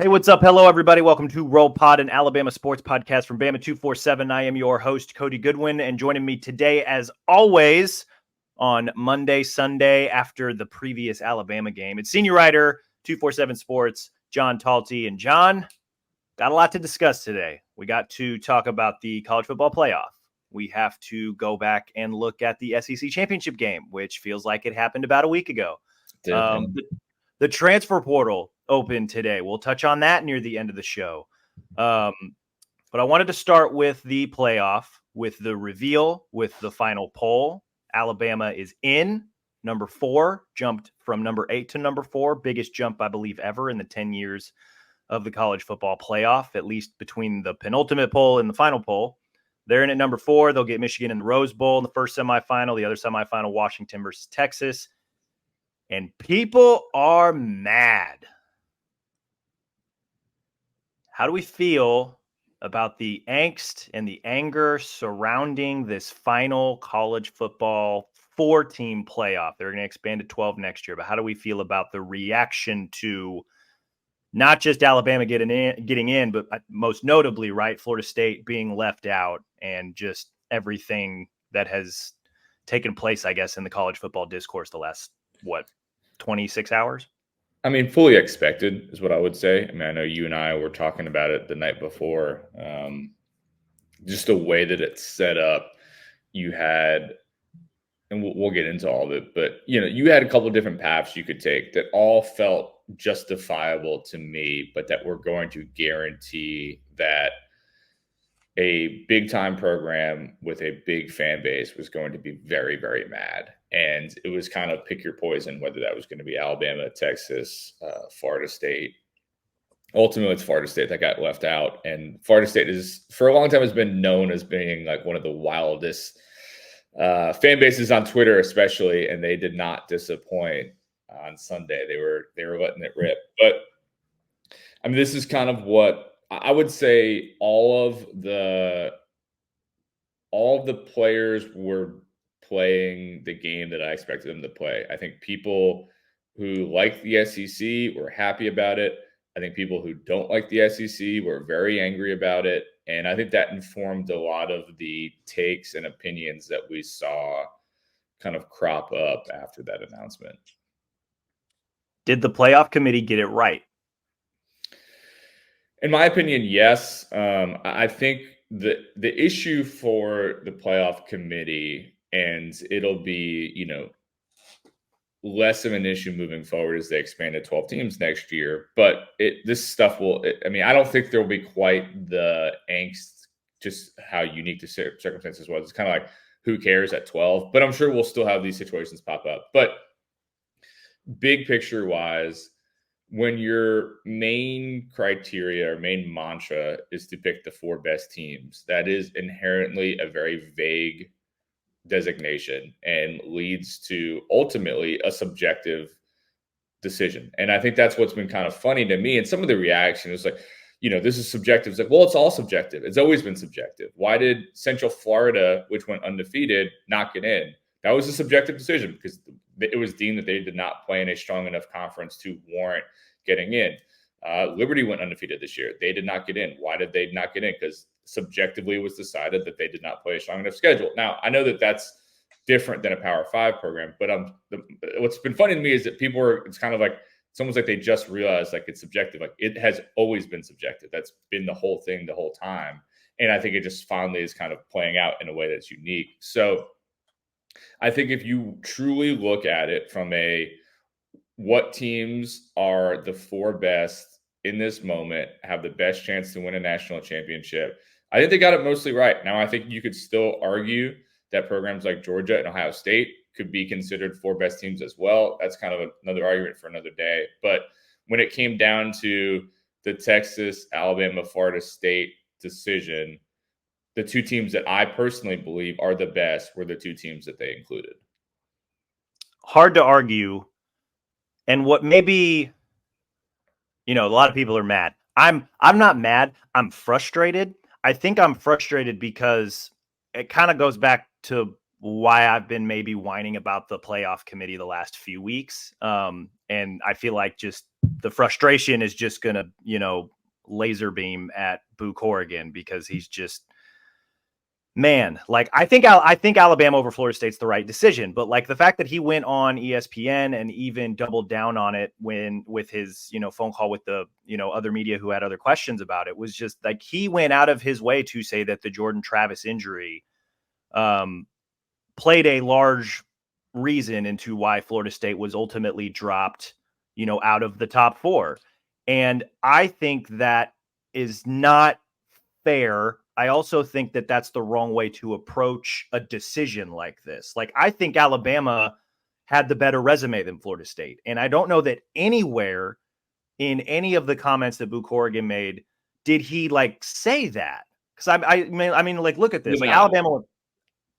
Hey, what's up? Hello, everybody. Welcome to Roll Pod, an Alabama sports podcast from Bama 247. I am your host, Cody Goodwin, and joining me today, as always, on Monday, Sunday, after the previous Alabama game, it's senior writer, 247 Sports, John Talty. And John, got a lot to discuss today. We got to talk about the college football playoff. We have to go back and look at the SEC championship game, which feels like it happened about a week ago. The transfer portal opened today. We'll touch on that near the end of the show. But I wanted to start with the playoff, with the reveal, with the final poll. Alabama is in. Number 4 jumped from number 8 to number 4. Biggest jump, I believe, ever in the 10 years of the college football playoff, at least between the penultimate poll and the final poll. They're in at number 4. They'll get Michigan in the Rose Bowl in the first semifinal. The other semifinal, Washington versus Texas. And people are mad. How do we feel about the angst and the anger surrounding this final college football 4-team playoff? They're going to expand to 12 next year. But how do we feel about the reaction to not just Alabama getting in, but most notably, right, Florida State being left out and just everything that has taken place, I guess, in the college football discourse the last, 26 hours? I mean, fully expected is what I would say. I mean, I know you and I were talking about it the night before. Just the way that it's set up, you had, and we'll get into all of it, but, you had a couple of different paths you could take that all felt justifiable to me, but that were going to guarantee that a big-time program with a big fan base was going to be very, very mad. And it was kind of pick your poison, whether that was going to be Alabama, Texas, Florida State. Ultimately, it's Florida State that got left out. And Florida State is, for a long time, has been known as being like one of the wildest fan bases on Twitter, especially. And they did not disappoint on Sunday. They were letting it rip. But I mean, this is kind of what I would say. All of the players were playing the game that I expected them to play. I think people who like the SEC were happy about it. I think people who don't like the SEC were very angry about it. And I think that informed a lot of the takes and opinions that we saw kind of crop up after that announcement. Did the playoff committee get it right? In my opinion, yes. I think the issue for the playoff committee, and it'll be, less of an issue moving forward as they expand to 12 teams next year. But this stuff I don't think there will be quite the angst, just how unique the circumstances was. It's kind of like, who cares at 12? But I'm sure we'll still have these situations pop up. But big picture wise, when your main criteria or main mantra is to pick the 4 best teams, that is inherently a very vague designation and leads to ultimately a subjective decision. And I think that's what's been kind of funny to me. And some of the reaction is like, this is subjective. It's like, well, it's all subjective. It's always been subjective. Why did Central Florida, which went undefeated, not get in? That was a subjective decision because it was deemed that they did not play in a strong enough conference to warrant getting in. Liberty went undefeated this year. They did not get in. Why did they not get in? Because subjectively it was decided that they did not play a strong enough schedule. Now, I know that that's different than a Power 5 program, but what's been funny to me is that it's kind of like, it's almost like they just realized like it's subjective. Like it has always been subjective. That's been the whole thing the whole time. And I think it just finally is kind of playing out in a way that's unique. So I think if you truly look at it from what teams are the 4 best in this moment, have the best chance to win a national championship, I think they got it mostly right. Now, I think you could still argue that programs like Georgia and Ohio State could be considered 4 best teams as well. That's kind of another argument for another day. But when it came down to the Texas, Alabama, Florida State decision, the 2 teams that I personally believe are the best were the 2 teams that they included. Hard to argue. And what maybe, a lot of people are mad. I'm not mad. I'm frustrated. I think I'm frustrated because it kind of goes back to why I've been maybe whining about the playoff committee the last few weeks. And I feel like just the frustration is just going to, laser beam at Boo Corrigan because he's just, man, like I think Alabama over Florida State's the right decision, but like the fact that he went on ESPN and even doubled down on it with his phone call with the other media who had other questions about it was just like he went out of his way to say that the Jordan Travis injury played a large reason into why Florida State was ultimately dropped out of the top 4, and I think that is not fair. I also think that that's the wrong way to approach a decision like this. Like, I think Alabama had the better resume than Florida State. And I don't know that anywhere in any of the comments that Boo Corrigan made did he like say that. Because I mean, like, look at this. Like, Alabama,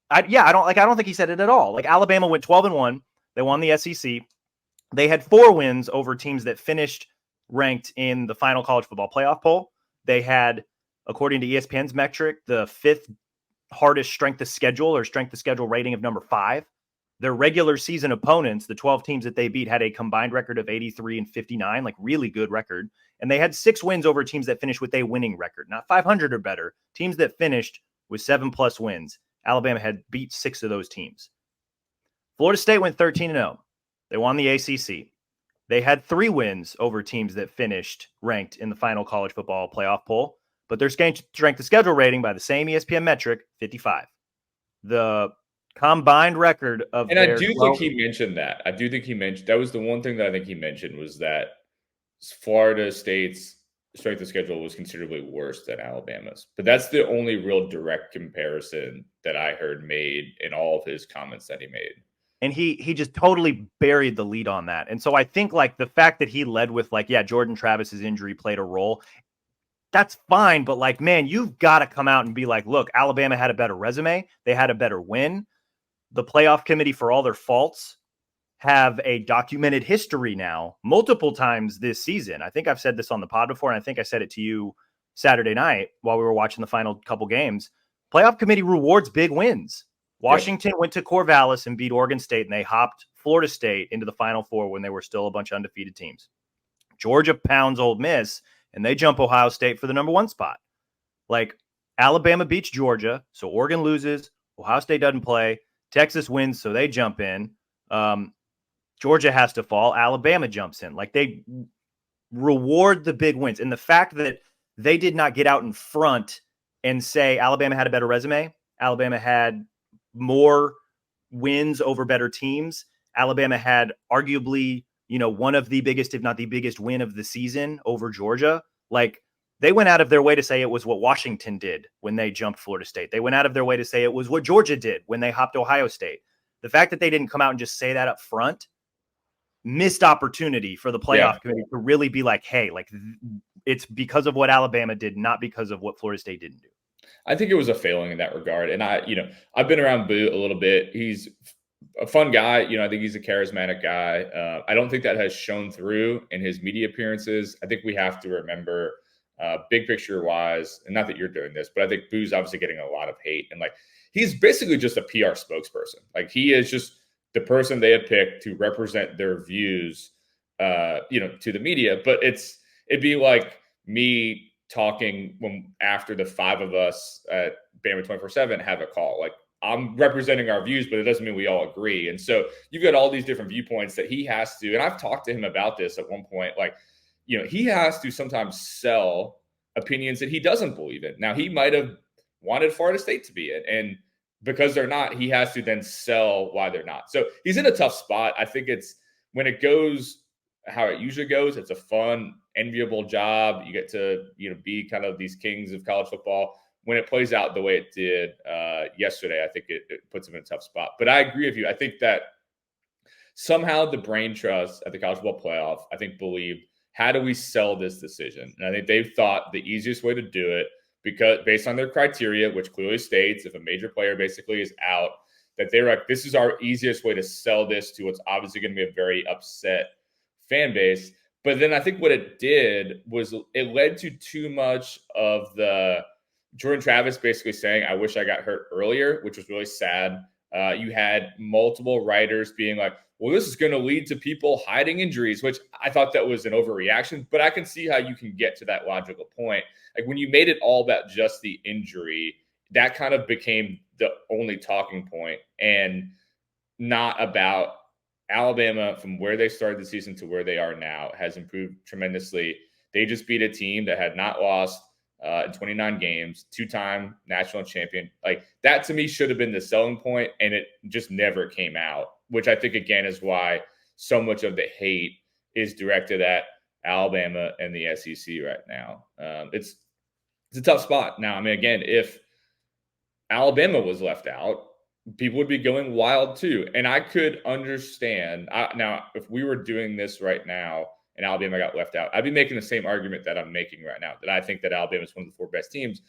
I don't think he said it at all. Like, Alabama went 12-1. They won the SEC. They had 4 wins over teams that finished ranked in the final college football playoff poll. They had, according to ESPN's metric, the 5th hardest strength of schedule rating of number 5. Their regular season opponents, the 12 teams that they beat, had a combined record of 83-59, like really good record. And they had 6 wins over teams that finished with a winning record, not 500 or better, teams that finished with 7+ wins. Alabama had beat 6 of those teams. Florida State went 13-0. They won the ACC. They had 3 wins over teams that finished ranked in the final college football playoff poll, but their strength of schedule rating by the same ESPN metric, 55. The combined record of and I do think he mentioned that. I do think he mentioned that was the one thing that I think he mentioned was that Florida State's strength of schedule was considerably worse than Alabama's. But that's the only real direct comparison that I heard made in all of his comments that he made. And he just totally buried the lead on that. And so I think like the fact that he led with like, yeah, Jordan Travis's injury played a role. That's fine. But like, man, you've got to come out and be like, look, Alabama had a better resume. They had a better win. The playoff committee, for all their faults, have a documented history now multiple times this season. I think I've said this on the pod before, and I think I said it to you Saturday night while we were watching the final couple games. Playoff committee rewards big wins. Washington went to Corvallis and beat Oregon State, and they hopped Florida State into the Final Four when they were still a bunch of undefeated teams. Georgia pounds Ole Miss, and they jump Ohio State for the number 1 spot. Like, Alabama beats Georgia, so Oregon loses. Ohio State doesn't play. Texas wins, so they jump in. Georgia has to fall. Alabama jumps in. Like, they reward the big wins. And the fact that they did not get out in front and say Alabama had a better resume, Alabama had more wins over better teams. Alabama had arguably, one of the biggest, if not the biggest win of the season over Georgia. Like, they went out of their way to say it was what Washington did when they jumped Florida State. They went out of their way to say it was what Georgia did when they hopped Ohio State. The fact that they didn't come out and just say that up front, missed opportunity for the playoff committee to really be like, hey, like it's because of what Alabama did, not because of what Florida State didn't do. I think it was a failing in that regard. And I've been around Boo a little bit. He's a fun guy. I think he's a charismatic guy. I don't think that has shown through in his media appearances. I think we have to remember big picture wise, and not that you're doing this, but I think Boo's obviously getting a lot of hate. And like, he's basically just a PR spokesperson. Like, he is just the person they have picked to represent their views, to the media. But it'd be like me talking when after the 5 of us at Bama 24/7 have a call. Like, I'm representing our views, but it doesn't mean we all agree. And so you've got all these different viewpoints that he has to, and I've talked to him about this at one point, like, he has to sometimes sell opinions that he doesn't believe in. Now, he might have wanted Florida State to be it, and because they're not, he has to then sell why they're not. So he's in a tough spot. I think it's when it goes how it usually goes, it's a fun, enviable job. You get to, be kind of these kings of college football. When it plays out the way it did yesterday, I think it puts him in a tough spot. But I agree with you. I think that somehow the brain trust at the college football playoff, I think, believed, how do we sell this decision? And I think they've thought the easiest way to do it, because based on their criteria, which clearly states if a major player basically is out, that they're like, this is our easiest way to sell this to what's obviously going to be a very upset fan base. But then I think what it did was it led to too much of the Jordan Travis basically saying, I wish I got hurt earlier, which was really sad. You had multiple writers being like, well, this is going to lead to people hiding injuries, which I thought that was an overreaction, but I can see how you can get to that logical point. Like when you made it all about just the injury, that kind of became the only talking point and not about Alabama from where they started the season to where they are now has improved tremendously. They just beat a team that had not lost in 29 games, two-time national champion. Like that to me should have been the selling point, and it just never came out, which I think again is why so much of the hate is directed at Alabama and the SEC right now. It's a tough spot. Now, I mean, again, if Alabama was left out, people would be going wild too. And I could understand. Now, if we were doing this right now and Alabama got left out, I'd be making the same argument that I'm making right now, that I think that Alabama is one of the four best teams.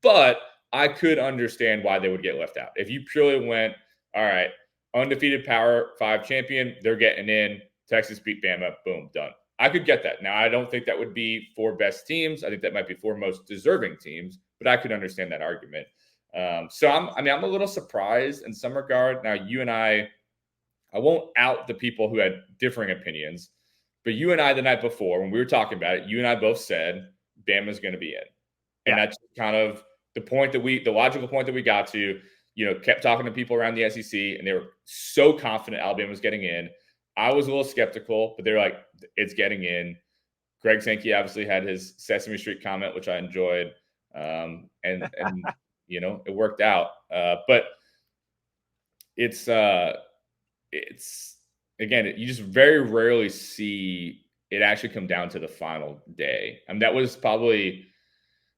But I could understand why they would get left out. If you purely went, all right, undefeated Power 5 champion, they're getting in. Texas beat Bama, boom, done. I could get that. Now, I don't think that would be four best teams. I think that might be four most deserving teams, but I could understand that argument. So I'm a little surprised in some regard. Now, you and I won't out the people who had differing opinions, but you and I the night before when we were talking about it, you and I both said Bama's going to be in, and that's kind of the logical point that we got to. Kept talking to people around the SEC, and they were so confident Alabama was getting in. I was a little skeptical, but they're like, it's getting in. Greg Sankey obviously had his Sesame Street comment, which I enjoyed, and it worked out. But it's again, you just very rarely see it actually come down to the final day. I mean, that was probably,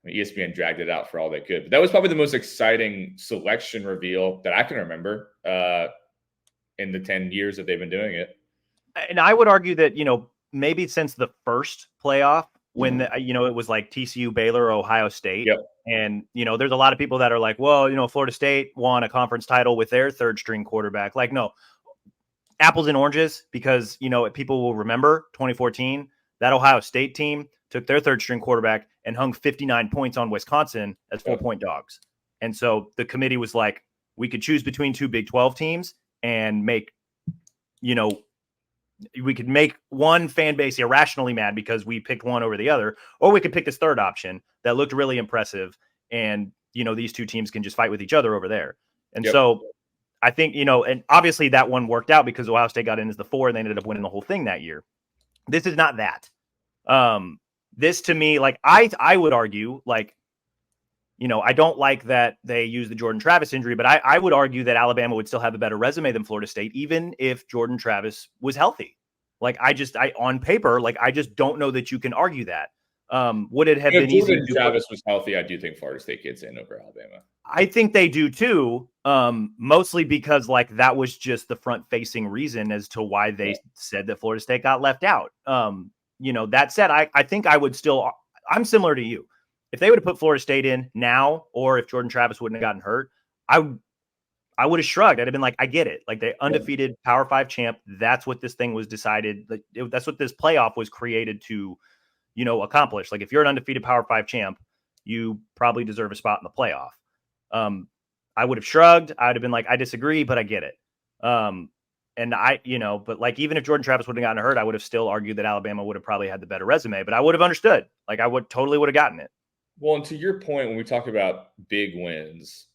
ESPN dragged it out for all they could, but that was probably the most exciting selection reveal that I can remember in the 10 years that they've been doing it. And I would argue that, maybe since the first playoff, when it was like TCU, Baylor, Ohio State. Yep. And, there's a lot of people that are like, well, Florida State won a conference title with their third string quarterback. Like, no, apples and oranges, because, people will remember 2014, that Ohio State team took their third string quarterback and hung 59 points on Wisconsin as 4-point dogs. And so the committee was like, we could choose between two Big 12 teams and make, we could make one fan base irrationally mad because we picked one over the other, or we could pick this third option that looked really impressive. And, these two teams can just fight with each other over there. And so I think, and obviously that one worked out because Ohio State got in as the 4 and they ended up winning the whole thing that year. This is not that. This to me, like I would argue, like, I don't like that they use the Jordan Travis injury, but I would argue that Alabama would still have a better resume than Florida State, even if Jordan Travis was healthy. Like, on paper, like, I just don't know that you can argue that. Would it have been easy? If Jordan Travis was healthy, I do think Florida State gets in over Alabama. I think they do too, mostly because, like, that was just the front-facing reason as to why they said that Florida State got left out. That said, I think I would still – I'm similar to you. If they would have put Florida State in now, or if Jordan Travis wouldn't have gotten hurt, I would have shrugged. I'd have been like, I get it. Like, they undefeated Power 5 champ. That's what this thing was decided. Like, that's what this playoff was created to, accomplish. Like, if you're an undefeated Power 5 champ, you probably deserve a spot in the playoff. I would have shrugged. I would have been like, I disagree, but I get it. And but like, even if Jordan Travis wouldn't have gotten hurt, I would have still argued that Alabama would have probably had the better resume, but I would have understood. Like, I would have gotten it. Well, and to your point, when we talk about big wins,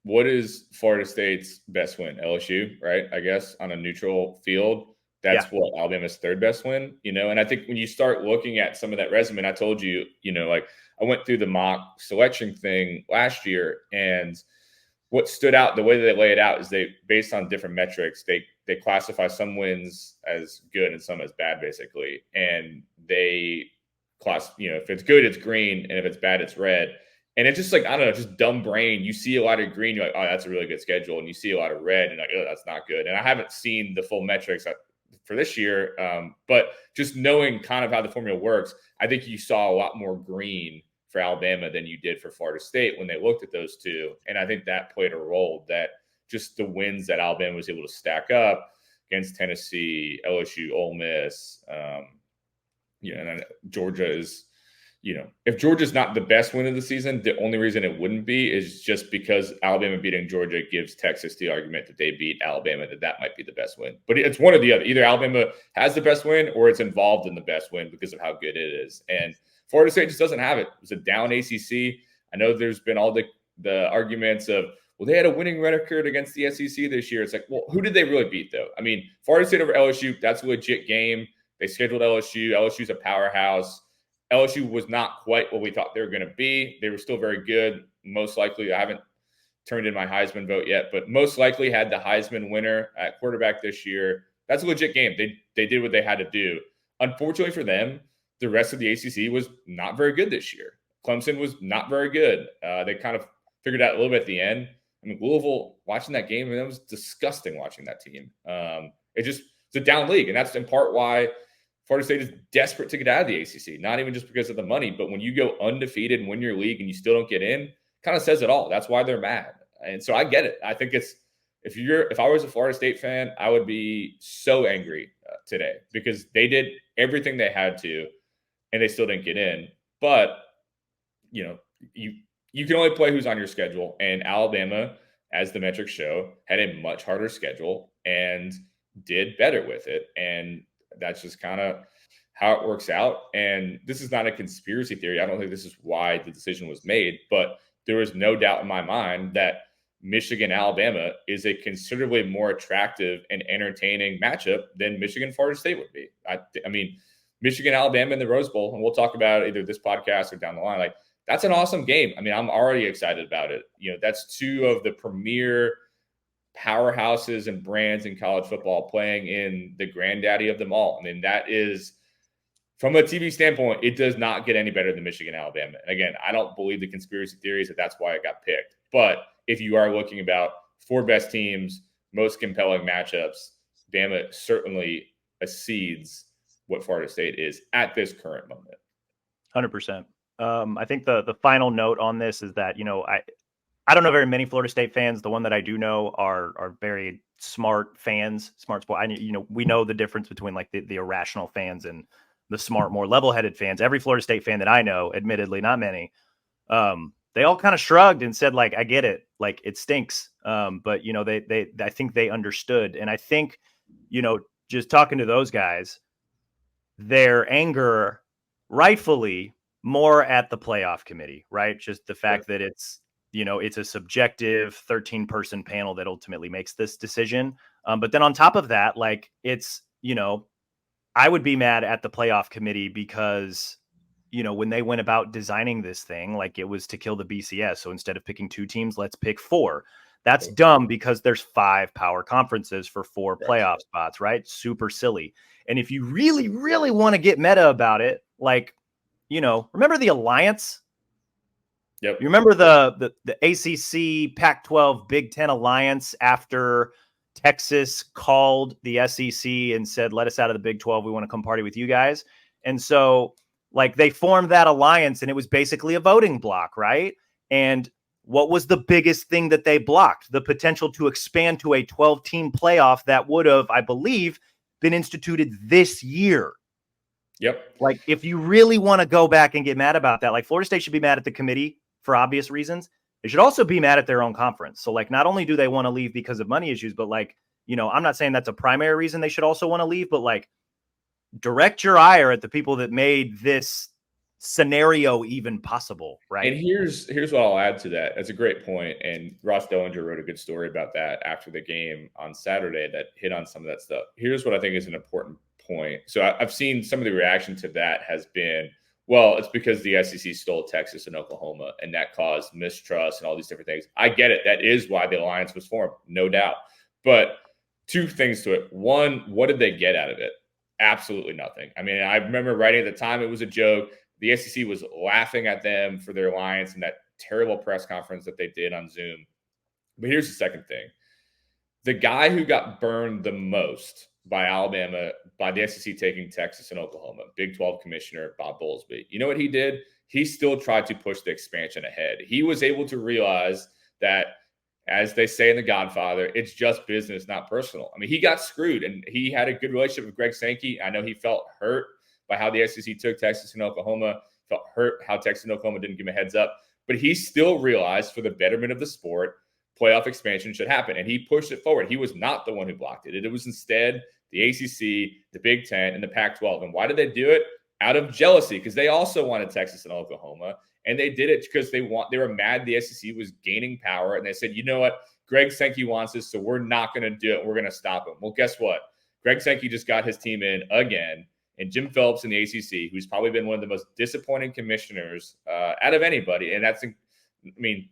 what is Florida State's best win? LSU, right? I guess on a neutral field, that's what Alabama's third best win, And I think when you start looking at some of that resume, and I told you, like, I went through the mock selection thing last year, and what stood out, the way that they lay it out is they, based on different metrics, they classify some wins as good and some as bad, basically. And they if it's good, it's green, and if it's bad, it's red. And it's just like, I don't know, just dumb brain. You see a lot of green, you're like, oh, that's a really good schedule. And you see a lot of red, and like, oh, that's not good. And I haven't seen the full metrics for this year, but just knowing kind of how the formula works, I think you saw a lot more green for Alabama than you did for Florida State when they looked at those two. And I think that played a role, that just the wins that Alabama was able to stack up against Tennessee, LSU, Ole Miss, and Georgia is, if Georgia's not the best win of the season, the only reason it wouldn't be is just because Alabama beating Georgia gives Texas the argument that they beat Alabama, that might be the best win. But it's one or the other. Either Alabama has the best win or it's involved in the best win because of how good it is. And Florida State just doesn't have it. It was a down ACC. I know there's been all the arguments of, well, they had a winning record against the SEC this year. It's like, well, who did they really beat, though? I mean, Florida State over LSU, that's a legit game. They scheduled LSU. LSU's a powerhouse. LSU was not quite what we thought they were going to be. They were still very good. Most likely, I haven't turned in my Heisman vote yet, but most likely had the Heisman winner at quarterback this year. That's a legit game. They did what they had to do. Unfortunately for them, the rest of the ACC was not very good this year. Clemson was not very good. They kind of figured out a little bit at the end. I mean, Louisville, watching that game, it was disgusting watching that team. It's a down league, and that's in part why Florida State is desperate to get out of the ACC, not even just because of the money, but when you go undefeated and win your league and you still don't get in, kind of says it all. That's why they're mad. And so I get it. I think if I was a Florida State fan, I would be so angry today because they did everything they had to and they still didn't get in. But, you can only play who's on your schedule. And Alabama, as the metrics show, had a much harder schedule and did better with it. And that's just kind of how it works out. And this is not a conspiracy theory. I don't think this is why the decision was made, but there was no doubt in my mind that Michigan, Alabama is a considerably more attractive and entertaining matchup than Michigan, Florida State would be. I mean, Michigan, Alabama in the Rose Bowl, and we'll talk about it either this podcast or down the line. Like, that's an awesome game. I mean, I'm already excited about it. That's two of the premier powerhouses and brands in college football playing in the granddaddy of them all. I mean, that is, from a TV standpoint, it does not get any better than Michigan, Alabama. And again, I don't believe the conspiracy theories that that's why it got picked. But if you are looking about four best teams, most compelling matchups, Bama certainly exceeds what Florida State is at this current moment. 100%. I think the final note on this is that, I don't know very many Florida State fans. The one that I do know are very smart fans, smart sport. We know the difference between like the irrational fans and the smart, more level-headed fans. Every Florida State fan that I know, admittedly, not many, they all kind of shrugged and said, like, I get it. Like, it stinks. But I think they understood. And I think, just talking to those guys, their anger rightfully more at the playoff committee, right? Just the fact that it's a subjective 13-person panel that ultimately makes this decision. But then on top of that, like, it's, I would be mad at the playoff committee because, when they went about designing this thing, like, it was to kill the BCS. So instead of picking 2 teams, let's pick 4. That's dumb because there's 5 power conferences for 4 playoff spots, right? Super silly. And if you really, really want to get meta about it, like, remember the alliance? Yep. You remember the ACC, Pac-12, Big Ten alliance after Texas called the SEC and said, let us out of the Big 12. We want to come party with you guys. And so, like, they formed that alliance and it was basically a voting block, right? And what was the biggest thing that they blocked? The potential to expand to a 12-team playoff that would have, I believe, been instituted this year. Yep. Like, if you really want to go back and get mad about that, like, Florida State should be mad at the committee for obvious reasons. They should also be mad at their own conference. So, like, not only do they want to leave because of money issues, but, like, I'm not saying that's a primary reason they should also want to leave, but, like, direct your ire at the people that made this scenario even possible, right? And here's what I'll add to that. That's a great point. And Ross Dellinger wrote a good story about that after the game on Saturday that hit on some of that stuff. Here's what I think is an important point. So I've seen some of the reaction to that has been, well, it's because the SEC stole Texas and Oklahoma, and that caused mistrust and all these different things. I get it. That is why the alliance was formed, no doubt. But 2 things to it. One, what did they get out of it? Absolutely nothing. I mean, I remember writing at the time, it was a joke. The SEC was laughing at them for their alliance and that terrible press conference that they did on Zoom. But here's the second thing. The guy who got burned the most by Alabama, by the SEC taking Texas and Oklahoma, Big 12 Commissioner Bob Bowlesby, you know what he did? He still tried to push the expansion ahead. He was able to realize that, as they say in The Godfather, it's just business, not personal. I mean, he got screwed, and he had a good relationship with Greg Sankey. I know he felt hurt by how the SEC took Texas and Oklahoma. felt hurt how Texas and Oklahoma didn't give him a heads up. But he still realized for the betterment of the sport, playoff expansion should happen. And he pushed it forward. He was not the one who blocked it. It was instead the ACC, the Big Ten, and the Pac-12. And why did they do it? Out of jealousy, because they also wanted Texas and Oklahoma. And they did it because they were mad the SEC was gaining power. And they said, you know what? Greg Sankey wants this, so we're not going to do it. We're going to stop him. Well, guess what? Greg Sankey just got his team in again. And Jim Phelps in the ACC, who's probably been one of the most disappointing commissioners out of anybody. And that's, I mean,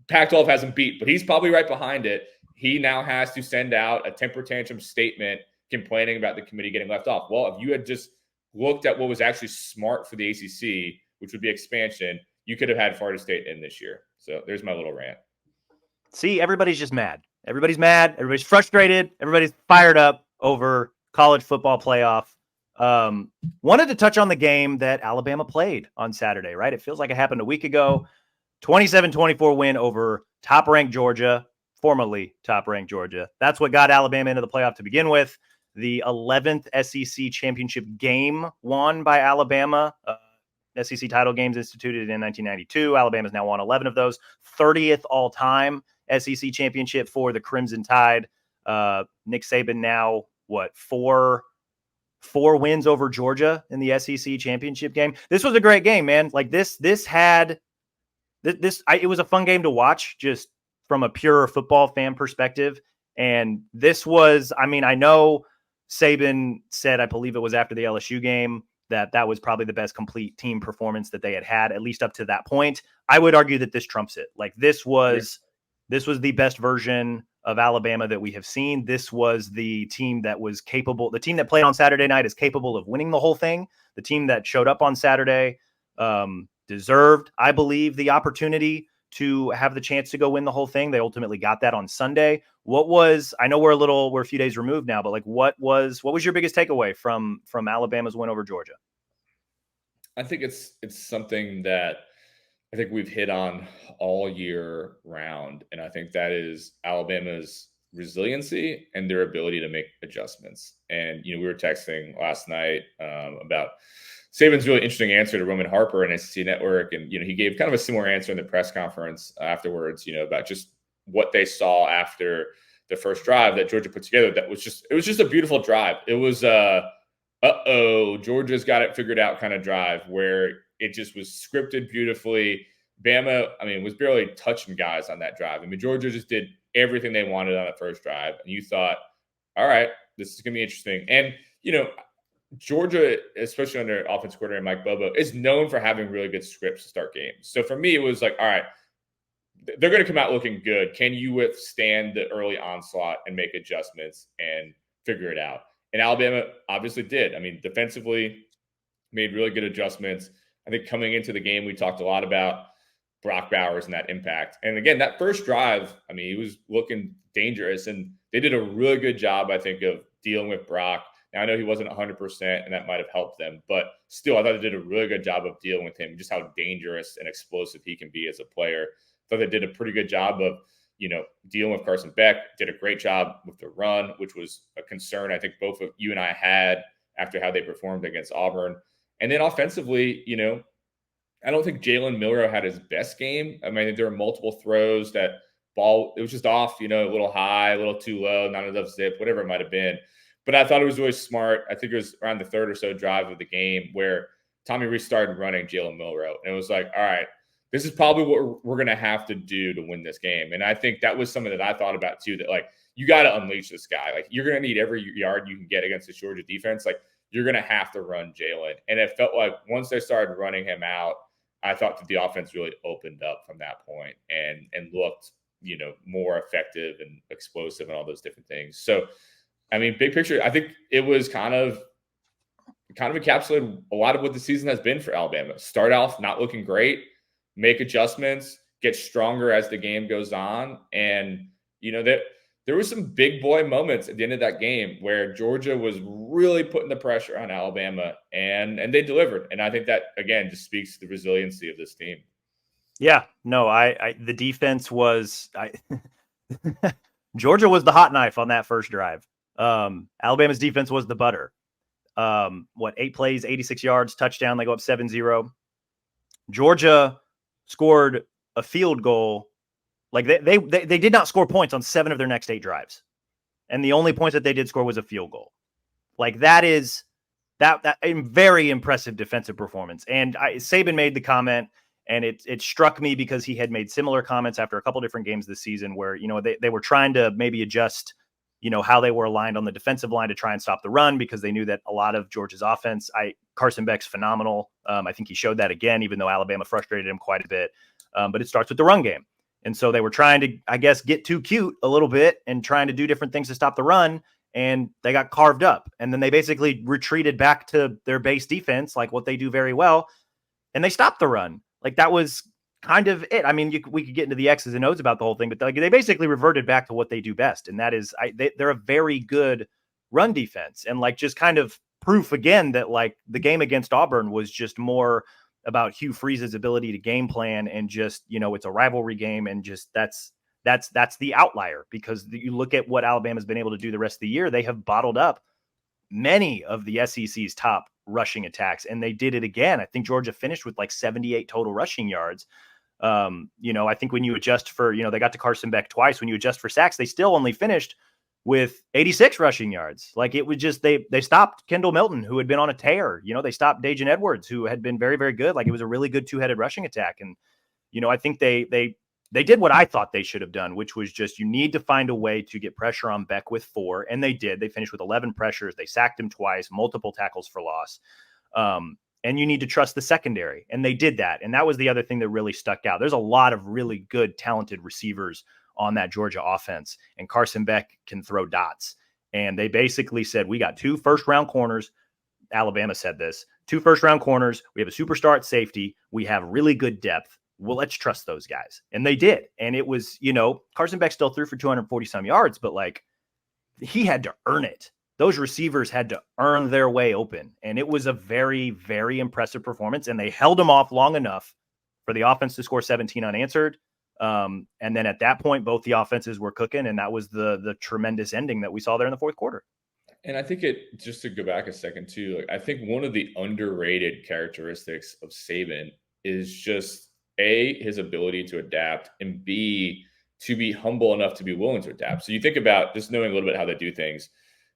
Pac-12 hasn't beat, but he's probably right behind it. He now has to send out a temper tantrum statement complaining about the committee getting left off. Well, if you had just looked at what was actually smart for the ACC, which would be expansion, you could have had Florida State in this year. So there's my little rant. See, everybody's just mad. Everybody's mad. Everybody's frustrated. Everybody's fired up over college football playoff. Wanted to touch on the game that Alabama played on Saturday, right? It feels like it happened a week ago. 27-24 win over top-ranked Georgia, formerly top-ranked Georgia. That's what got Alabama into the playoff to begin with. The 11th SEC championship game won by Alabama. SEC title games instituted in 1992. Alabama's now won 11 of those. 30th all-time SEC championship for the Crimson Tide. Nick Saban now, four wins over Georgia in the SEC championship game. This was a great game, man. Like it was a fun game to watch just from a pure football fan perspective. And this was, I know Saban said, I believe it was after the LSU game, that was probably the best complete team performance that they had, at least up to that point. I would argue that this trumps it. Like this was the best version of Alabama that we have seen. This was the team that was capable. The team that played on Saturday night is capable of winning the whole thing. The team that showed up on Saturday deserved, I believe, the opportunity to have the chance to go win the whole thing. They ultimately got that on Sunday. I know we're a few days removed now, but like, what was your biggest takeaway from Alabama's win over Georgia? I think it's something that I think we've hit on all year round. And I think that is Alabama's resiliency and their ability to make adjustments. And, we were texting last night about Saban's really interesting answer to Roman Harper and SEC Network. And, he gave kind of a similar answer in the press conference afterwards, about just what they saw after the first drive that Georgia put together. It was just a beautiful drive. It was Georgia's got it figured out kind of drive where it just was scripted beautifully. Bama, was barely touching guys on that drive. Georgia just did everything they wanted on the first drive. And you thought, all right, this is going to be interesting. And, Georgia, especially under offensive coordinator Mike Bobo, is known for having really good scripts to start games. So for me, it was like, all right, they're going to come out looking good. Can you withstand the early onslaught and make adjustments and figure it out? And Alabama obviously did. Defensively, made really good adjustments. I think coming into the game, we talked a lot about Brock Bowers and that impact. And again, that first drive, he was looking dangerous. And they did a really good job, I think, of dealing with Brock. Now, I know he wasn't 100%, and that might have helped them. But still, I thought they did a really good job of dealing with him, just how dangerous and explosive he can be as a player. I thought they did a pretty good job of, dealing with Carson Beck. Did a great job with the run, which was a concern I think both of you and I had after how they performed against Auburn. And then offensively, I don't think Jalen Milroe had his best game. There were multiple throws that ball, it was just off, a little high, a little too low, not enough zip, whatever it might have been. But I thought it was really smart. I think it was around the third or so drive of the game where Tommy Rees started running Jalen Milroe. And it was like, all right, this is probably what we're going to have to do to win this game. And I think that was something that I thought about too, that like, you got to unleash this guy. Like, you're going to need every yard you can get against the Georgia defense. Like, you're going to have to run Jalen. And it felt like once they started running him out, I thought that the offense really opened up from that point and looked, more effective and explosive and all those different things. So, big picture, I think it was kind of encapsulated a lot of what the season has been for Alabama. Start off not looking great, make adjustments, get stronger as the game goes on. And, there were some big boy moments at the end of that game where Georgia was really putting the pressure on Alabama and they delivered. And I think that, again, just speaks to the resiliency of this team. Yeah, no, the defense was Georgia was the hot knife on that first drive. Alabama's defense was the butter. 8 plays, 86 yards, touchdown. They go up 7-0. Georgia scored a field goal. Like they did not score points on 7 of their next 8 drives. And the only points that they did score was a field goal. Like that is that a very impressive defensive performance. And Saban made the comment, and it struck me because he had made similar comments after a couple different games this season where, they were trying to maybe adjust, how they were aligned on the defensive line to try and stop the run because they knew that a lot of Georgia's offense, Carson Beck's phenomenal. I think he showed that again, even though Alabama frustrated him quite a bit. But it starts with the run game. And so they were trying to, I guess, get too cute a little bit and trying to do different things to stop the run. And they got carved up. And then they basically retreated back to their base defense, like what they do very well. And they stopped the run. Like that was kind of it. I mean, we could get into the X's and O's about the whole thing, but they basically reverted back to what they do best. And that is they're a very good run defense. And like just kind of proof again that like the game against Auburn was just more about Hugh Freeze's ability to game plan and just, it's a rivalry game. And just that's the outlier because you look at what Alabama's been able to do the rest of the year. They have bottled up many of the SEC's top rushing attacks, and they did it again. I think Georgia finished with like 78 total rushing yards. I think when you adjust for, they got to Carson Beck twice. When you adjust for sacks, they still only finished with 86 rushing yards. Like it was just, they stopped Kendall Milton, who had been on a tear. They stopped Dajan Edwards, who had been very, very good. Like it was a really good 2-headed rushing attack. And, I think they did what I thought they should have done, which was just, you need to find a way to get pressure on Beck with 4. And they did. They finished with 11 pressures. They sacked him twice, multiple tackles for loss. And you need to trust the secondary. And they did that. And that was the other thing that really stuck out. There's a lot of really good, talented receivers on that Georgia offense. And Carson Beck can throw dots. And they basically said, we got 2 first-round corners. Alabama said this. 2 first-round corners. We have a superstar at safety. We have really good depth. Well, let's trust those guys. And they did. And it was, Carson Beck still threw for 240 some yards, but like he had to earn it. Those receivers had to earn their way open. And it was a very, very impressive performance. And they held them off long enough for the offense to score 17 unanswered. And then at that point, both the offenses were cooking. And that was the tremendous ending that we saw there in the fourth quarter. And I think just to go back a second too, like I think one of the underrated characteristics of Saban is just his ability to adapt, and B, to be humble enough to be willing to adapt. So you think about just knowing a little bit how they do things.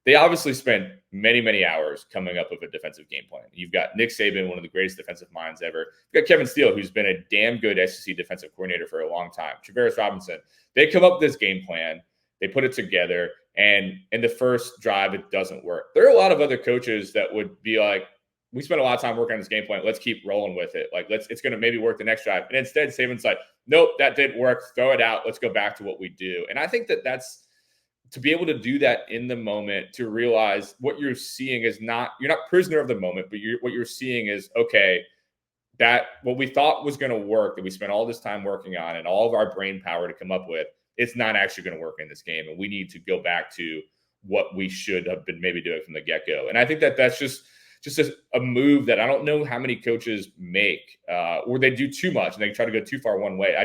They obviously spent many, many hours coming up with a defensive game plan. You've got Nick Saban, one of the greatest defensive minds ever. You've got Kevin Steele, who's been a damn good SEC defensive coordinator for a long time. Travaris Robinson. They come up with this game plan. They put it together. And in the first drive, it doesn't work. There are a lot of other coaches that would be like, we spent a lot of time working on this game plan. Let's keep rolling with it. Like, it's going to maybe work the next drive. And instead, Saban's like, nope, that didn't work. Throw it out. Let's go back to what we do. And I think that's to be able to do that in the moment, to realize what you're seeing is you're not prisoner of the moment, but what you're seeing is, okay, that what we thought was going to work, that we spent all this time working on and all of our brain power to come up with, it's not actually going to work in this game. And we need to go back to what we should have been maybe doing from the get-go. And I think that's just a move that I don't know how many coaches make, or they do too much and they try to go too far one way.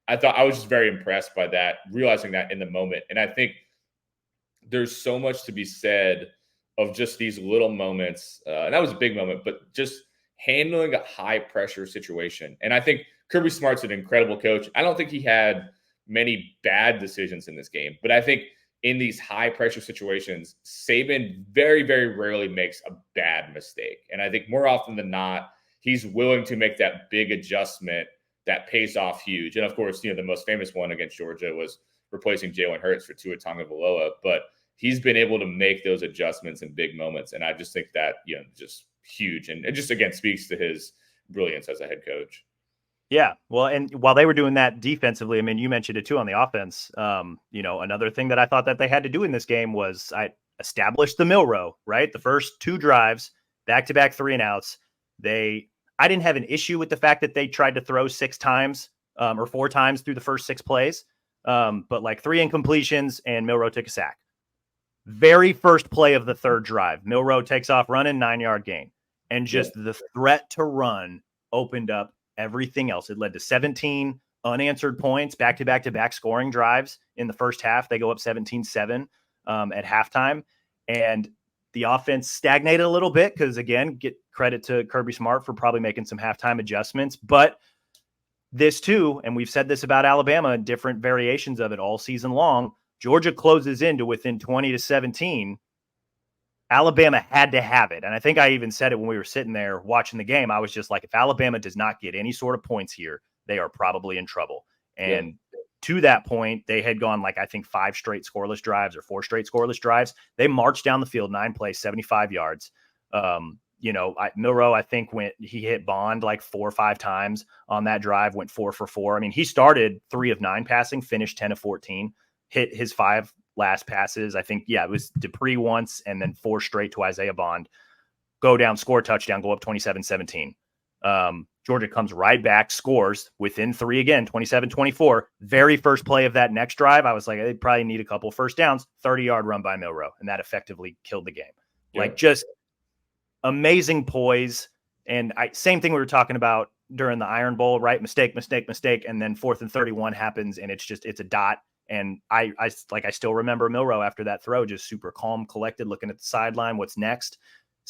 I thought I was just very impressed by that, realizing that in the moment. And I think there's so much to be said of just these little moments. And that was a big moment, but just handling a high pressure situation. And I think Kirby Smart's an incredible coach. I don't think he had many bad decisions in this game, but I think in these high pressure situations, Saban very, very rarely makes a bad mistake. And I think more often than not, he's willing to make that big adjustment that pays off huge. And of course, the most famous one against Georgia was replacing Jalen Hurts for Tua Tagovailoa, but he's been able to make those adjustments in big moments. And I just think that, just huge. And it just, again, speaks to his brilliance as a head coach. Yeah. Well, and while they were doing that defensively, I mean, you mentioned it too on the offense. Another thing that I thought that they had to do in this game was I established the mill row, right? The first 2 drives, back-to-back 3-and-outs. I didn't have an issue with the fact that they tried to throw 6 times or 4 times through the first 6 plays. But like 3 incompletions and Milroe took a sack. Very first play of the 3rd drive, Milroe takes off running, 9-yard gain. And just the threat to run opened up everything else. It led to 17 unanswered points, back-to-back scoring drives in the first half. They go up 17-7 at halftime. And the offense stagnated a little bit because, again, get credit to Kirby Smart for probably making some halftime adjustments. But this too, and we've said this about Alabama and different variations of it all season long, Georgia closes into within 20-17. Alabama had to have it. And I think I even said it when we were sitting there watching the game. I was just like, if Alabama does not get any sort of points here, they are probably in trouble. And to that point, they had gone I think 5 straight scoreless drives or 4 straight scoreless drives. They marched down the field, 9 plays, 75 yards. Milroe, I think he hit Bond 4 or 5 times on that drive, went 4 for 4. I mean, he started 3 of 9 passing, finished 10 of 14, hit his 5 last passes. I think, it was Dupree once and then 4 straight to Isaiah Bond. Go down, score a touchdown, go up 27-17. Georgia comes right back, scores within 3 again, 27-24. Very first play of that next drive, I was like, they probably need a couple first downs, 30-yard run by Milroe, and that effectively killed the game. Just amazing poise. And same thing we were talking about during the Iron Bowl, right? Mistake. And then 4th and 31 happens, and it's a dot. And I still remember Milroe after that throw, just super calm, collected, looking at the sideline. What's next?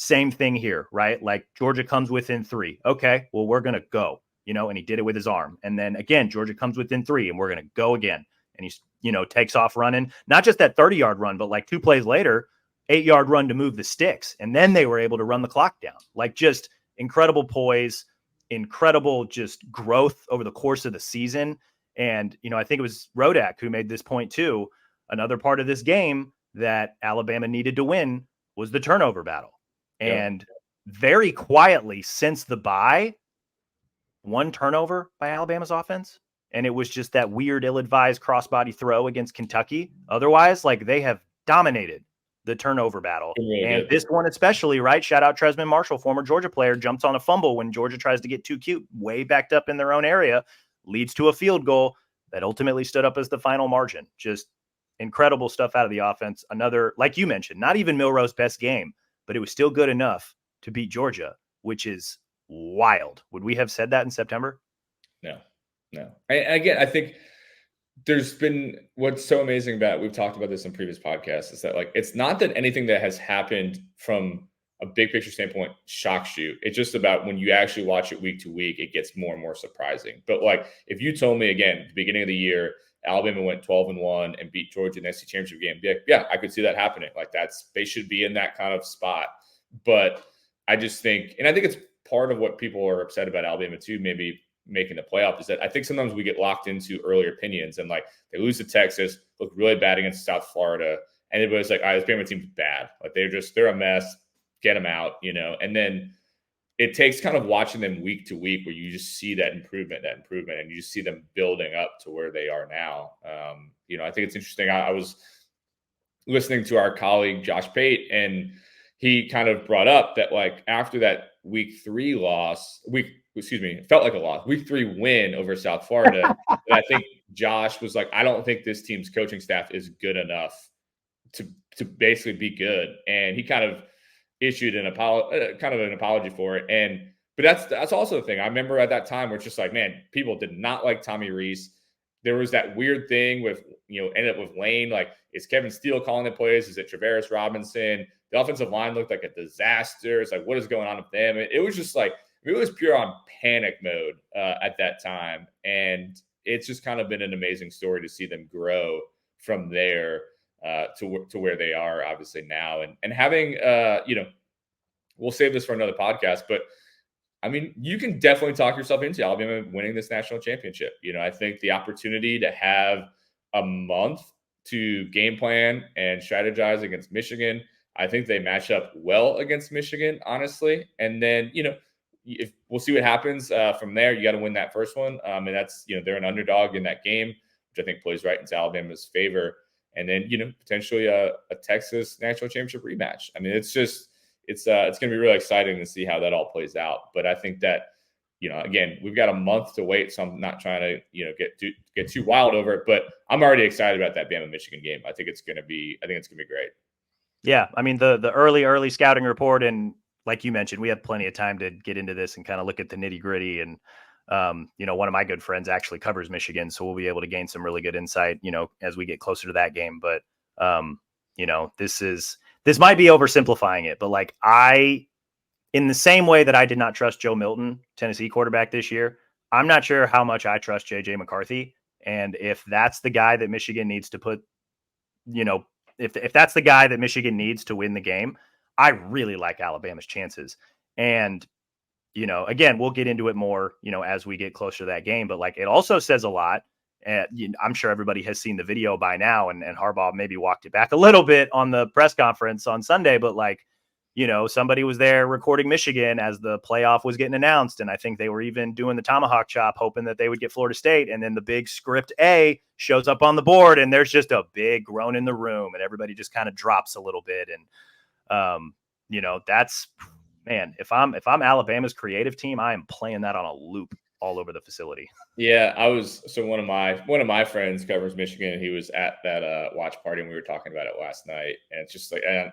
Same thing here, right? Georgia comes within 3. Okay, well, we're going to go, and he did it with his arm. And then again, Georgia comes within 3 and we're going to go again. And he's, takes off running, not just that 30-yard run, but 2 plays later, 8-yard run to move the sticks. And then they were able to run the clock down. Just incredible poise, incredible just growth over the course of the season. And, I think it was Rodak who made this point too. Another part of this game that Alabama needed to win was the turnover battle. And very quietly since the bye, 1 turnover by Alabama's offense. And it was just that weird, ill-advised crossbody throw against Kentucky. Otherwise, they have dominated the turnover battle. And this one especially, right? Shout out Tresman Marshall, former Georgia player, jumps on a fumble when Georgia tries to get too cute, way backed up in their own area, leads to a field goal that ultimately stood up as the final margin. Just incredible stuff out of the offense. Another, like you mentioned, not even Milroe's best game, but it was still good enough to beat Georgia, which is wild. Would we have said that in September? No. Again, I think there's been what's so amazing about, we've talked about this in previous podcasts, is that it's not that anything that has happened from a big picture standpoint shocks you. It's just about when you actually watch it week to week, it gets more and more surprising. But if you told me again, at the beginning of the year, Alabama went 12-1 and beat Georgia in the SEC championship game, be like, yeah, I could see that happening. They should be in that kind of spot. But I just think, and I think it's part of what people are upset about Alabama too, maybe making the playoff, is that I think sometimes we get locked into early opinions and they lose to Texas, look really bad against South Florida. And everybody's like, all right, this Bama team's bad. They're a mess. Get them out, and then it takes kind of watching them week to week where you just see that improvement, and you just see them building up to where they are now. I think it's interesting. I was listening to our colleague Josh Pate, and he kind of brought up that after that week 3 loss, it felt like a loss, week 3 win over South Florida. And I think Josh was like, I don't think this team's coaching staff is good enough to basically be good. And he kind of issued an apology for it. But that's also the thing. I remember at that time where it's just man, people did not like Tommy Rees. There was that weird thing with, ended up with Lane. Is Kevin Steele calling the plays? Is it Travaris Robinson? The offensive line looked like a disaster. It's what is going on with them? It was just it was pure on panic mode at that time. And it's just kind of been an amazing story to see them grow from there to where they are obviously now. And having, we'll save this for another podcast, but I mean, you can definitely talk yourself into Alabama winning this national championship. I think the opportunity to have a month to game plan and strategize against Michigan, I think they match up well against Michigan, honestly. And then, if we'll see what happens from there. You got to win that first one. And that's, they're an underdog in that game, which I think plays right into Alabama's favor. And then, potentially a Texas national championship rematch. I mean, it's going to be really exciting to see how that all plays out. But I think that, again, we've got a month to wait, so I'm not trying to, get too wild over it. But I'm already excited about that Bama Michigan game. I think it's going to be great. Yeah, I mean the early scouting report, and like you mentioned, we have plenty of time to get into this and kind of look at the nitty gritty. And one of my good friends actually covers Michigan, so we'll be able to gain some really good insight, as we get closer to that game. But this this might be oversimplifying it, but like in the same way that I did not trust Joe Milton, Tennessee quarterback this year, I'm not sure how much I trust JJ McCarthy. And if that's the guy that Michigan needs to put, if that's the guy that Michigan needs to win the game, I really like Alabama's chances. And, again, we'll get into it more, as we get closer to that game. But like, it also says a lot. And I'm sure everybody has seen the video by now, and Harbaugh maybe walked it back a little bit on the press conference on Sunday. But like, somebody was there recording Michigan as the playoff was getting announced. And I think they were even doing the tomahawk chop, hoping that they would get Florida State. And then the big script A shows up on the board, and there's just a big groan in the room, and everybody just kind of drops a little bit. And, that's, man, if I'm Alabama's creative team, I am playing that on a loop all over the facility. Yeah, one of my friends covers Michigan, and he was at that watch party, and we were talking about it last night. And it's just like, and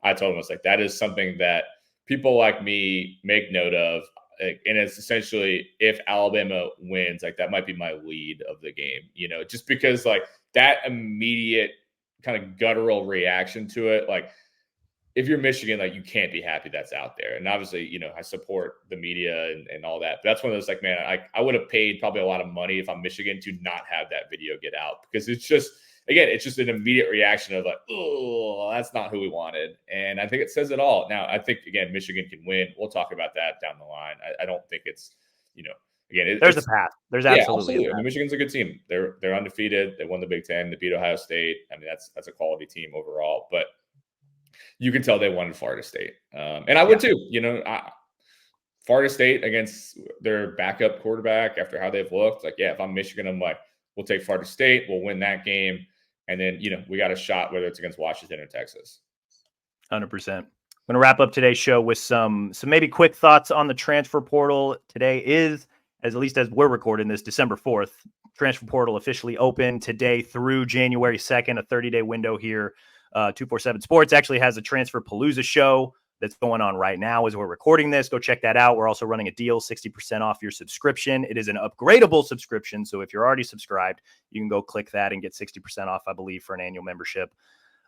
I told him, I was like, that is something that people like me make note of. And it's essentially, if Alabama wins, like that might be my lead of the game, just because like that immediate kind of guttural reaction to it. Like if you're Michigan, like you can't be happy that's out there. And obviously, I support the media and all that. But that's one of those like, man, I would have paid probably a lot of money if I'm Michigan to not have that video get out, because it's just an immediate reaction of like, oh, that's not who we wanted. And I think it says it all. Now, I think, again, Michigan can win. We'll talk about that down the line. I don't think it's, again, there's a path. There's absolutely a path. I mean, Michigan's a good team. They're undefeated. They won the Big Ten. They beat Ohio State. I mean, that's a quality team overall. But you can tell they wanted Florida State. And I would too. Florida State against their backup quarterback after how they've looked. Like, yeah, if I'm Michigan, I'm like, we'll take Florida State. We'll win that game. And then, we got a shot, whether it's against Washington or Texas. 100%. I'm going to wrap up today's show with some maybe quick thoughts on the transfer portal. Today is, at least as we're recording this, December 4th. Transfer portal officially open today through January 2nd, a 30-day window here. 247 Sports actually has a Transfer Palooza show that's going on right now as we're recording this. Go check that out. We're also running a deal, 60% off your subscription. It is an upgradable subscription. So if you're already subscribed, you can go click that and get 60% off, I believe, for an annual membership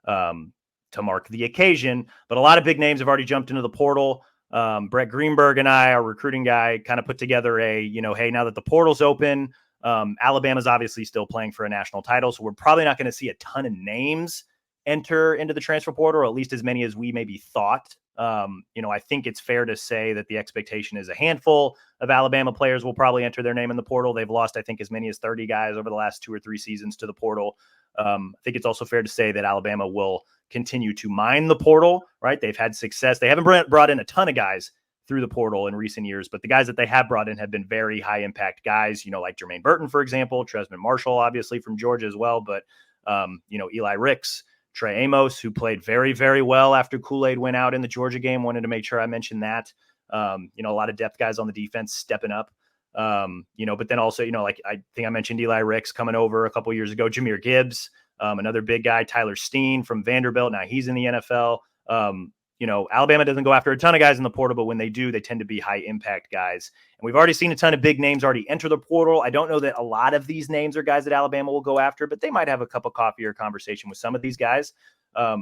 to mark the occasion. But a lot of big names have already jumped into the portal. Brett Greenberg and I, our recruiting guy, kind of put together hey, now that the portal's open, Alabama's obviously still playing for a national title. So we're probably not going to see a ton of names enter into the transfer portal, or at least as many as we maybe thought. I think it's fair to say that the expectation is a handful of Alabama players will probably enter their name in the portal. They've lost, I think, as many as 30 guys over the last 2 or 3 seasons to the portal. I think it's also fair to say that Alabama will continue to mine the portal, right? They've had success. They haven't brought in a ton of guys through the portal in recent years, but the guys that they have brought in have been very high impact guys, like Jermaine Burton, for example, Tresman Marshall, obviously from Georgia as well, but, Eli Ricks, Trey Amos, who played very, very well after Kool-Aid went out in the Georgia game. Wanted to make sure I mentioned that. A lot of depth guys on the defense stepping up. But then also, like I think I mentioned Eli Ricks coming over a couple years ago. Jahmyr Gibbs, another big guy. Tyler Steen from Vanderbilt. Now he's in the NFL. Alabama doesn't go after a ton of guys in the portal, but when they do, they tend to be high impact guys. And we've already seen a ton of big names already enter the portal. I don't know that a lot of these names are guys that Alabama will go after, but they might have a cup of coffee or conversation with some of these guys.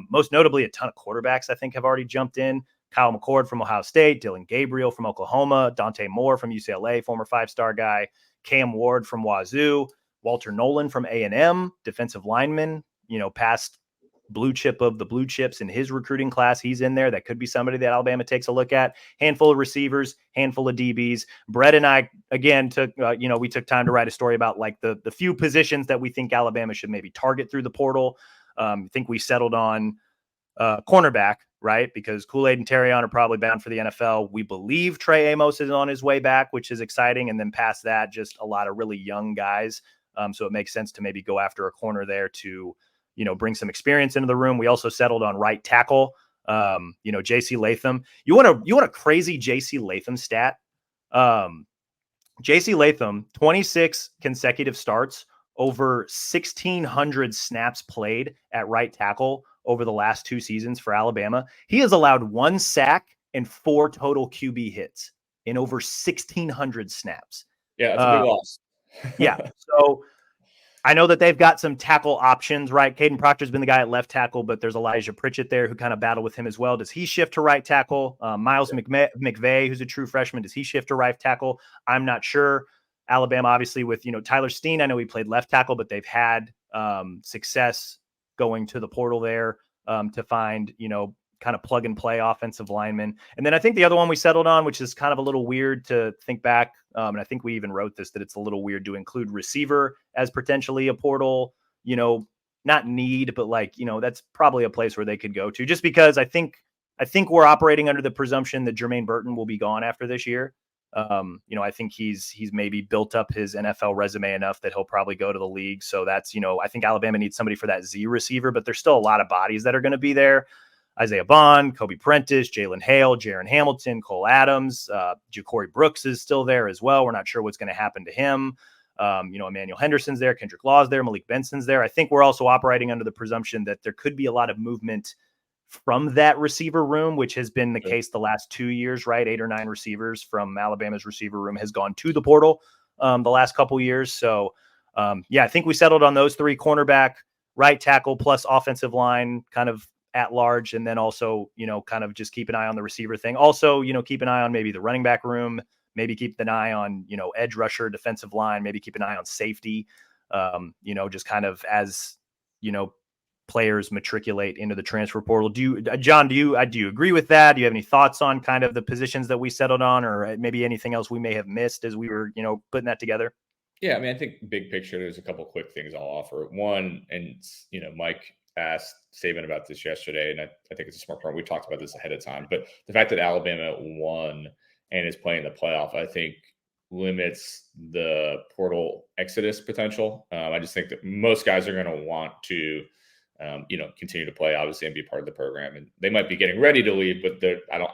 Most notably, a ton of quarterbacks, I think, have already jumped in. Kyle McCord from Ohio State, Dylan Gabriel from Oklahoma, Dante Moore from UCLA, former 5-star guy, Cam Ward from Wazoo, Walter Nolan from A&M, defensive lineman, past blue chip of the blue chips in his recruiting class. He's in there. That could be somebody that Alabama takes a look at. Handful of receivers, handful of DBs. Brett and I, again, we took time to write a story about like the few positions that we think Alabama should maybe target through the portal. I think we settled on cornerback, right? Because Kool-Aid and Terrion are probably bound for the NFL. We believe Trey Amos is on his way back, which is exciting. And then past that, just a lot of really young guys. So it makes sense to maybe go after a corner there to, bring some experience into the room. We also settled on right tackle, JC Latham. You want a crazy JC Latham stat? JC Latham, 26 consecutive starts, over 1,600 snaps played at right tackle over the last 2 seasons for Alabama. He has allowed 1 sack and 4 total QB hits in over 1,600 snaps. Yeah, that's a big loss. Yeah. So I know that they've got some tackle options, right? Caden Proctor's been the guy at left tackle, but there's Elijah Pritchett there who kind of battled with him as well. Does he shift to right tackle? Miles McVay, who's a true freshman, does he shift to right tackle? I'm not sure. Alabama, obviously, with Tyler Steen, I know he played left tackle, but they've had success going to the portal there to find kind of plug and play offensive linemen. And then I think the other one we settled on, which is kind of a little weird to think back, and I think we even wrote this, that it's a little weird to include receiver as potentially a portal, not need, but that's probably a place where they could go to, just because I think we're operating under the presumption that Jermaine Burton will be gone after this year. I think he's maybe built up his NFL resume enough that he'll probably go to the league. So that's, I think Alabama needs somebody for that Z receiver, but there's still a lot of bodies that are going to be there. Isaiah Bond, Kobe Prentice, Jalen Hale, Jaron Hamilton, Cole Adams, Ja'Cory Brooks is still there as well. We're not sure what's going to happen to him. Emmanuel Henderson's there, Kendrick Law's there, Malik Benson's there. I think we're also operating under the presumption that there could be a lot of movement from that receiver room, which has been the case the last 2 years, right? 8 or 9 receivers from Alabama's receiver room has gone to the portal the last couple years. So, I think we settled on those 3: cornerback, right tackle, plus offensive line kind of at large. And then also, kind of just keep an eye on the receiver thing. Also, keep an eye on maybe the running back room, maybe keep an eye on, edge rusher, defensive line, maybe keep an eye on safety, just kind of as, players matriculate into the transfer portal. John, do you agree with that? Do you have any thoughts on kind of the positions that we settled on, or maybe anything else we may have missed as we were, putting that together? Yeah, I mean, I think big picture, there's a couple quick things I'll offer. One, and Mike asked Saban about this yesterday, and I think it's a smart point. We talked about this ahead of time, but the fact that Alabama won and is playing the playoff, I think limits the portal exodus potential. I just think that most guys are going to want to, continue to play, obviously, and be part of the program. And they might be getting ready to leave, but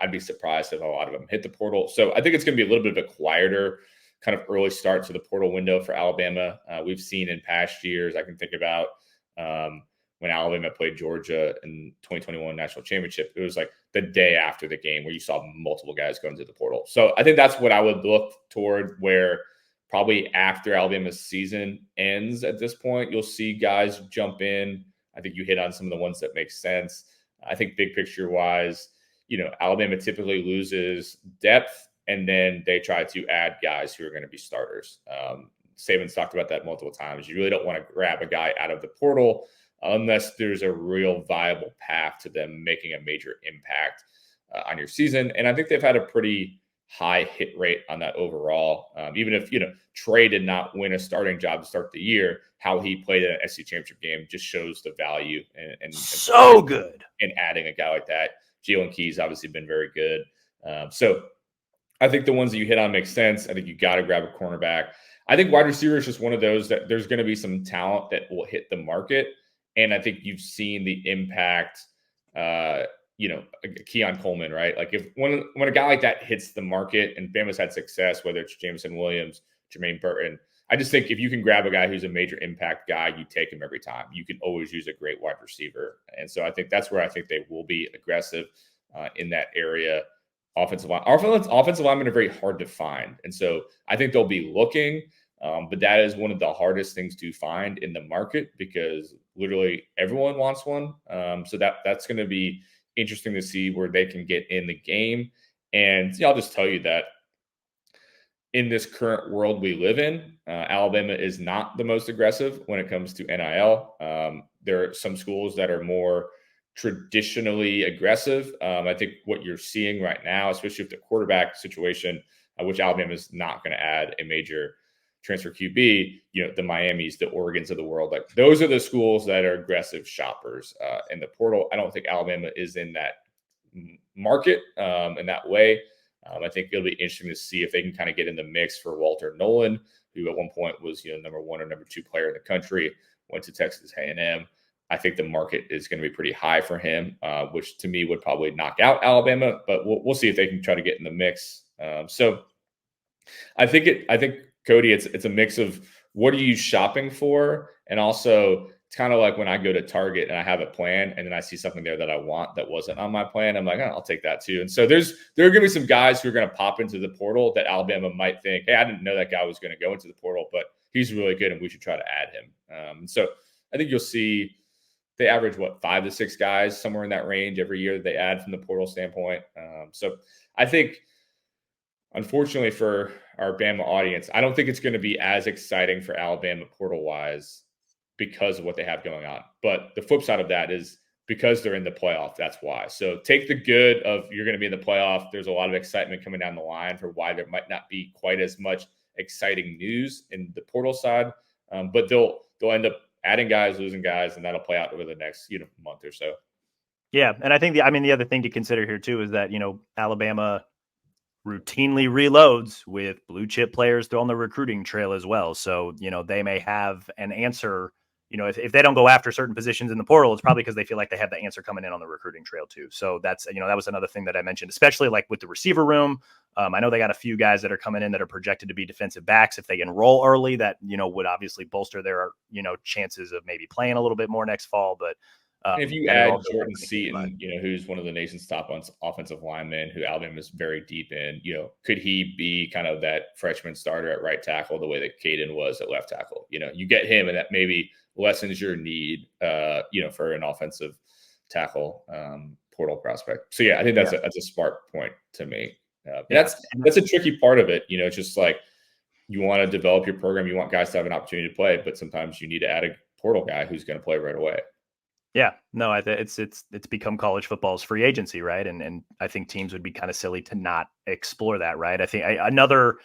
I'd be surprised if a lot of them hit the portal. So I think it's going to be a little bit of a quieter kind of early start to the portal window for Alabama. We've seen in past years, I can think about when Alabama played Georgia in 2021 national championship, it was like the day after the game where you saw multiple guys go into the portal. So I think that's what I would look toward, where probably after Alabama's season ends at this point, you'll see guys jump in. I think you hit on some of the ones that make sense. I think big picture wise, Alabama typically loses depth, and then they try to add guys who are going to be starters. Saban's talked about that multiple times. You really don't want to grab a guy out of the portal unless there's a real viable path to them making a major impact on your season. And I think they've had a pretty high hit rate on that overall. Even if, Trey did not win a starting job to start the year, how he played in an SEC championship game just shows the value and so good in adding a guy like that. Jalen Key's obviously been very good. So I think the ones that you hit on make sense. I think you got to grab a cornerback. I think wide receiver is just one of those that there's going to be some talent that will hit the market. And I think you've seen the impact, Keon Coleman, right? Like when a guy like that hits the market, and Bama's had success, whether it's Jameson Williams, Jermaine Burton, I just think if you can grab a guy who's a major impact guy, you take him every time. You can always use a great wide receiver. And so I think that's where I think they will be aggressive in that area. Offensive linemen are very hard to find. And so I think they'll be looking, but that is one of the hardest things to find in the market because literally everyone wants one. So that's going to be interesting to see where they can get in the game. And I'll just tell you that in this current world we live in, Alabama is not the most aggressive when it comes to NIL. There are some schools that are more traditionally aggressive. I think what you're seeing right now, especially with the quarterback situation, which Alabama is not going to add a major transfer QB, the Miamis, the Oregons of the world, like those are the schools that are aggressive shoppers in the portal. I don't think Alabama is in that market in that way. I think it'll be interesting to see if they can kind of get in the mix for Walter Nolan, who at one point was number 1 or number 2 player in the country, went to Texas A&M. I think the market is going to be pretty high for him, which to me would probably knock out Alabama, but we'll see if they can try to get in the mix. So I think Cody, it's a mix of what are you shopping for, and also it's kind of like when I go to Target and I have a plan and then I see something there that I want that wasn't on my plan. I'm like, I'll take that too. And so there are going to be some guys who are going to pop into the portal that Alabama might think, hey, I didn't know that guy was going to go into the portal, but he's really good and we should try to add him. So I think you'll see they average 5 to 6 guys somewhere in that range every year that they add from the portal standpoint. So I think, unfortunately for our Bama audience, I don't think it's going to be as exciting for Alabama portal wise because of what they have going on. But the flip side of that is because they're in the playoff. That's why. So take the good of you're going to be in the playoff. There's a lot of excitement coming down the line for why there might not be quite as much exciting news in the portal side, but they'll end up adding guys, losing guys, and that'll play out over the next month or so. Yeah, and I think the other thing to consider here too is that Alabama routinely reloads with blue chip players through on the recruiting trail as well. So, they may have an answer, if they don't go after certain positions in the portal, it's probably because they feel like they have the answer coming in on the recruiting trail too. So that's, that was another thing that I mentioned, especially like with the receiver room. I know they got a few guys that are coming in that are projected to be defensive backs. If they enroll early, that, would obviously bolster their, chances of maybe playing a little bit more next fall. But if you add Jordan Seaton, who's one of the nation's top offensive linemen, who Alabama is very deep in, could he be kind of that freshman starter at right tackle the way that Caden was at left tackle? You get him, and that maybe lessens your need, for an offensive tackle portal prospect. So yeah, I think that's a smart point to make. That's a tricky part of it. Just like you want to develop your program, you want guys to have an opportunity to play, but sometimes you need to add a portal guy who's going to play right away. Yeah, no, it's become college football's free agency, right? And I think teams would be kind of silly to not explore that, right? I think another,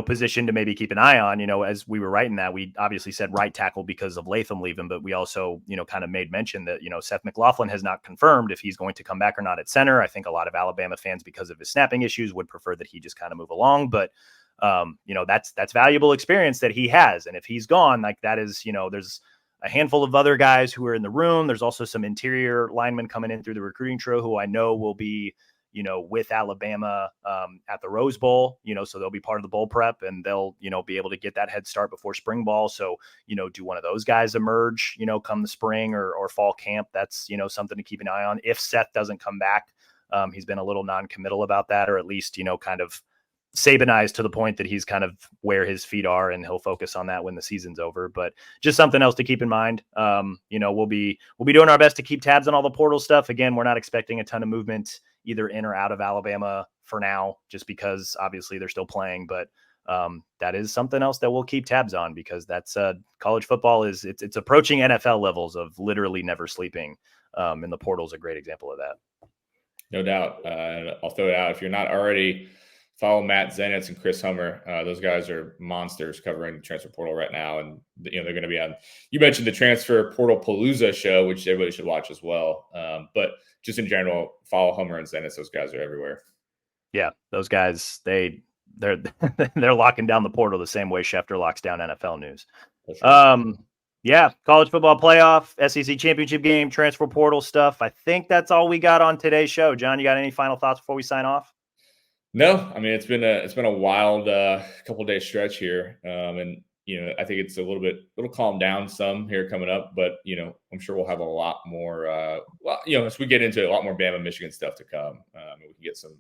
position to maybe keep an eye on, as we were writing that, we obviously said right tackle because of Latham leaving, but we also, kind of made mention that, Seth McLaughlin has not confirmed if he's going to come back or not at center. I think a lot of Alabama fans, because of his snapping issues, would prefer that he just kind of move along, but that's valuable experience that he has. And if he's gone, like that is, there's a handful of other guys who are in the room. There's also some interior linemen coming in through the recruiting trail who I know will be, with Alabama at the Rose Bowl, so they'll be part of the bowl prep and they'll, be able to get that head start before spring ball. So, do one of those guys emerge, come the spring or fall camp? That's, something to keep an eye on. If Seth doesn't come back, he's been a little non-committal about that, or at least, kind of Sabanized to the point that he's kind of where his feet are and he'll focus on that when the season's over. But just something else to keep in mind. We'll be doing our best to keep tabs on all the portal stuff. Again, we're not expecting a ton of movement either in or out of Alabama for now, just because obviously they're still playing. But that is something else that we'll keep tabs on, because that's college football it's approaching NFL levels of literally never sleeping. And the portal is a great example of that. No doubt. I'll throw it out. If you're not already, follow Matt Zenitz and Chris Hummer. Those guys are monsters covering the transfer portal right now. And, they're going to be on, you mentioned the Transfer Portal Palooza show, which everybody should watch as well. But just in general, follow Hummer and Zenitz. Those guys are everywhere. Yeah, those guys, they're locking down the portal the same way Schefter locks down NFL news. Right. Yeah, college football playoff, SEC championship game, transfer portal stuff. I think that's all we got on today's show. John, you got any final thoughts before we sign off? No, I mean, it's been a wild couple of days stretch here, and I think it's a little calmed down some here coming up, but I'm sure we'll have a lot more. As we get into it, a lot more Bama Michigan stuff to come. We can get some.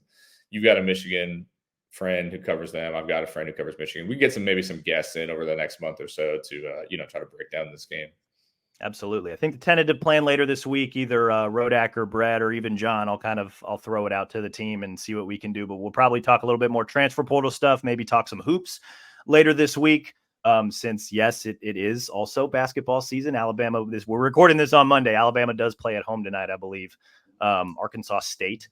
You've got a Michigan friend who covers them. I've got a friend who covers Michigan. We can get maybe some guests in over the next month or so to try to break down this game. Absolutely. I think the tentative plan later this week, either Rodak or Brett or even John, I'll throw it out to the team and see what we can do. But we'll probably talk a little bit more transfer portal stuff, maybe talk some hoops later this week. Since, yes, it is also basketball season. We're recording this on Monday. Alabama does play at home tonight, I believe, Arkansas State.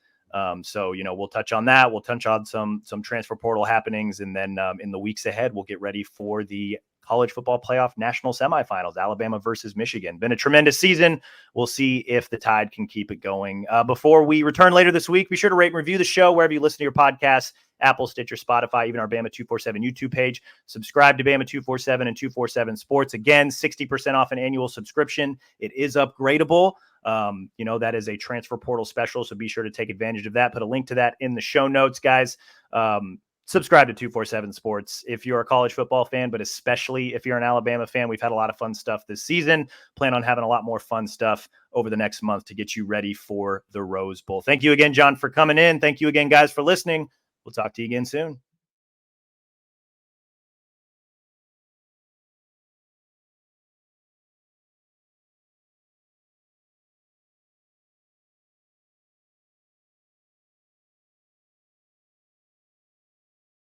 So, we'll touch on that. We'll touch on some transfer portal happenings. And then in the weeks ahead, we'll get ready for the college football playoff national semifinals, Alabama versus Michigan. Been a tremendous season. We'll see if the Tide can keep it going. Before we return later this week, be sure to rate and review the show wherever you listen to your podcasts, Apple, Stitcher, Spotify, even our Bama 247 YouTube page. Subscribe to Bama 247 and 247 Sports. Again, 60% off an annual subscription. It is upgradable. That is a transfer portal special, so be sure to take advantage of that. Put a link to that in the show notes, guys. Subscribe to 247 Sports if you're a college football fan, but especially if you're an Alabama fan. We've had a lot of fun stuff this season. Plan on having a lot more fun stuff over the next month to get you ready for the Rose Bowl. Thank you again, John, for coming in. Thank you again, guys, for listening. We'll talk to you again soon.